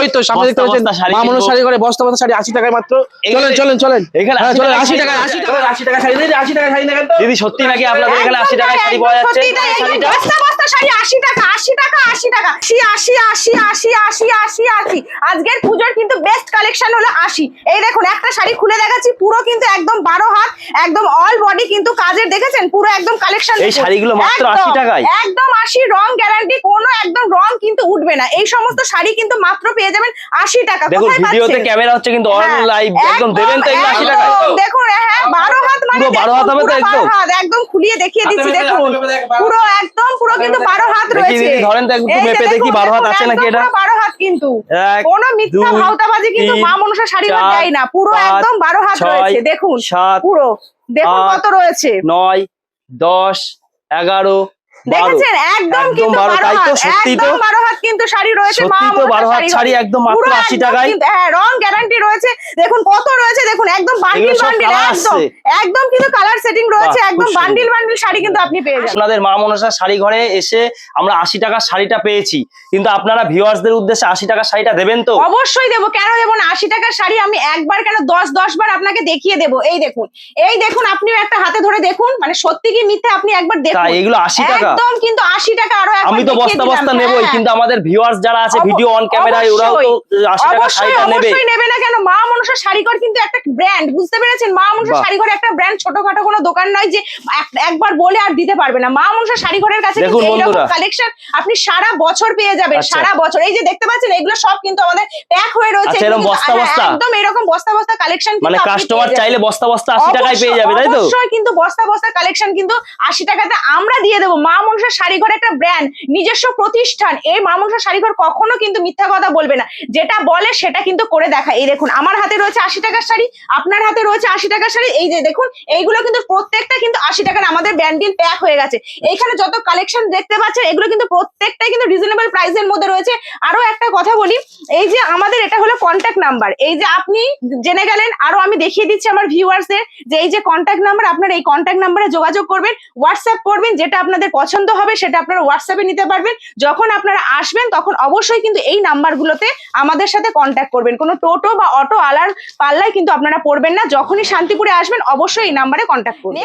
ওই তো সামনে দেখতে পাচ্ছেন মা মনসা শাড়ি ঘরে বস্তা বস্তা শাড়ি 80 টাকায় মাত্র। চলেন এখানে 80 টাকা 80 টাকা শাড়ি দিন, 80 টাকা শাড়ি দেখেন তো দিদি সত্যি নাকি আপনাদের এখানে 80 টাকায় শাড়ি পাওয়া যাচ্ছে? বস্তা বস্তা শাড়ি 80 টাকা 80 টাকা 80 টাকা 80 আজকের পূজোর কিন্তু বেস্ট কালেকশন হলো 80। এই দেখুন একটা শাড়ি খুলে দেখাচ্ছি, পুরো কিন্তু একদম 12 হাত, একদম অল বডি কিন্তু কাজের, দেখেছেন পুরো একদম কালেকশন। এই শাড়িগুলো মাত্র 80 টাকায়, একদম 80, রং গ্যারান্টি, কোনো একদম রং কিন্তু উঠবে না। এই সমস্ত শাড়ি কিন্তু মাত্র পেয়ে যাবেন 80 টাকা। দেখুন ভিডিওতে ক্যামেরা হচ্ছে কিন্তু অন লাইভ, একদম দেবেন তো এগুলো 80 টাকায়? দেখুন হ্যাঁ 12 হাত, মানে 12 হাত হবে তো? একদম খুলিয়ে দেখিয়ে দিচ্ছি, দেখুন পুরো একদম পুরো কিন্তু 12 হাত রয়েছে। ধরেন তো একটু মেপে দেখি 12 হাত আছে নাকি। এটা 12 হাত কিন্তু, কোনো মিথ্যা ভাওতাবাজি কিন্তু মা মনসা শাড়ি ঘর দেয় না, পুরো একদম 12 হাত রয়েছে। দেখুন পুরো দেখুন কত রয়েছে, 9 10 11 দেখেছেন একদম কিন্তু 12 হাত, একদম 12 হাত কিন্তু শাড়ি রয়েছে মা মনসা শাড়ি একদম মাত্র 80 টাকায়। হ্যাঁ রং গ্যারান্টি রয়েছে, দেখুন কত রয়েছে, দেখুন একদম বান্ডিল বান্ডিল, একদম কিন্তু কালার সেটিং রয়েছে, একদম বান্ডিল বান্ডিল শাড়ি কিন্তু আপনি পেয়ে যাবেন। আপনাদের মা মনসা শাড়ি ঘরে এসে আমরা 80 টাকার শাড়িটা পেয়েছি, কিন্তু আপনারা ভিউয়ার্সদের উদ্দেশ্যে 80 টাকার শাড়িটা দেবেন তো? অবশ্যই দেবো, কেন দেবো না। 80 টাকার শাড়ি আমি একবার কেন 10 বার আপনাকে দেখিয়ে দেবো। এই দেখুন আপনিও একটা হাতে ধরে দেখুন, মানে সত্যি কি মিথ্যে আপনি একবার দেখুন। এগুলো 80 টাকা একদম কিন্তু 80 টাকা। আরো আমি তো বস্তা বস্তা নেবই, কিন্তু আমাদের ভিউয়ার্স যারা আছে ভিডিও অন ক্যামেরায় ওরাও তো 80 টাকা শাড়িটা নেবে। অবশ্যই নেবে না কেন, মা মনসা শাড়িঘর কিন্তু একটা ব্র্যান্ড, বুঝতে পেরেছেন? মা মনসা শাড়িঘর একটা ব্র্যান্ড, ছোটখাটো কোনো দোকান নয় যে একবার বলে আর দিতে পারবে না। মা মনসা শাড়িঘরের কাছে কিন্তু এইরকম কালেকশন আপনি সারা বছর পেয়ে যাবেন, সারা বছর। এই যে দেখতে পাচ্ছেন এগুলো সব কিন্তু আমাদের প্যাক হয়ে রয়েছে, এরকম বস্তা বস্তা, একদম এরকম বস্তা বস্তা কালেকশন, মানে কাস্টমার চাইলে বস্তা বস্তা 80 টাকায় পেয়ে যাবে, তাই তো? অবশ্যই কিন্তু বস্তা বস্তা কালেকশন কিন্তু 80 টাকাতে আমরা দিয়ে দেবো। মা মনসা শাড়িঘর একটা ব্র্যান্ড, নিজস্ব প্রতিষ্ঠান। এই মা মনসা শাড়িঘর কখনো কিন্তু মিথ্যা কথা বলবে না, যেটা বলে সেটা কিন্তু করে দেখা। এই দেখুন আমার হাতে রয়েছে 80 টাকার শাড়ি, আপনার হাতে রয়েছে 80 টাকার শাড়ি। এই যে দেখুন এইগুলো কিন্তু প্রত্যেকটা কিন্তু 80 টাকার আমাদের ব্যান্ডিল প্যাক হয়ে গেছে। এইখানে যত কালেকশন দেখতে পাচ্ছেন এগুলো কিন্তু প্রত্যেকটাই কিন্তু রিজনেবল প্রাইসের মধ্যে রয়েছে। আরো একটা কথা বলি, এই যে আমাদের এটা হলো কন্ট্যাক্ট নাম্বার, এই যে আপনি জেনে গেলেন, আরো আমি দেখিয়ে দিচ্ছি আমার ভিউয়ার্সদের যে এই যে কন্ট্যাক্ট নাম্বার, আপনারা এই কন্ট্যাক্ট নাম্বারে যোগাযোগ করবেন, হোয়াটসঅ্যাপ করবেন, যেটা আপনাদের পছন্দ হবে সেটা আপনারা হোয়াটসঅ্যাপে নিতে পারবেন। যখন আপনারা আসবেন তখন অবশ্যই কিন্তু এই নাম্বারগুলোতে আমাদের সাথে কন্ট্যাক্ট করবেন। কোনো টোটো বা অটো আলার পাল্লায় কিন্তু আপনারা পড়বেন না। যখনই শান্তিপুরে আসবেন অবশ্যই এই নাম্বারে কন্ট্যাক্ট করবেন।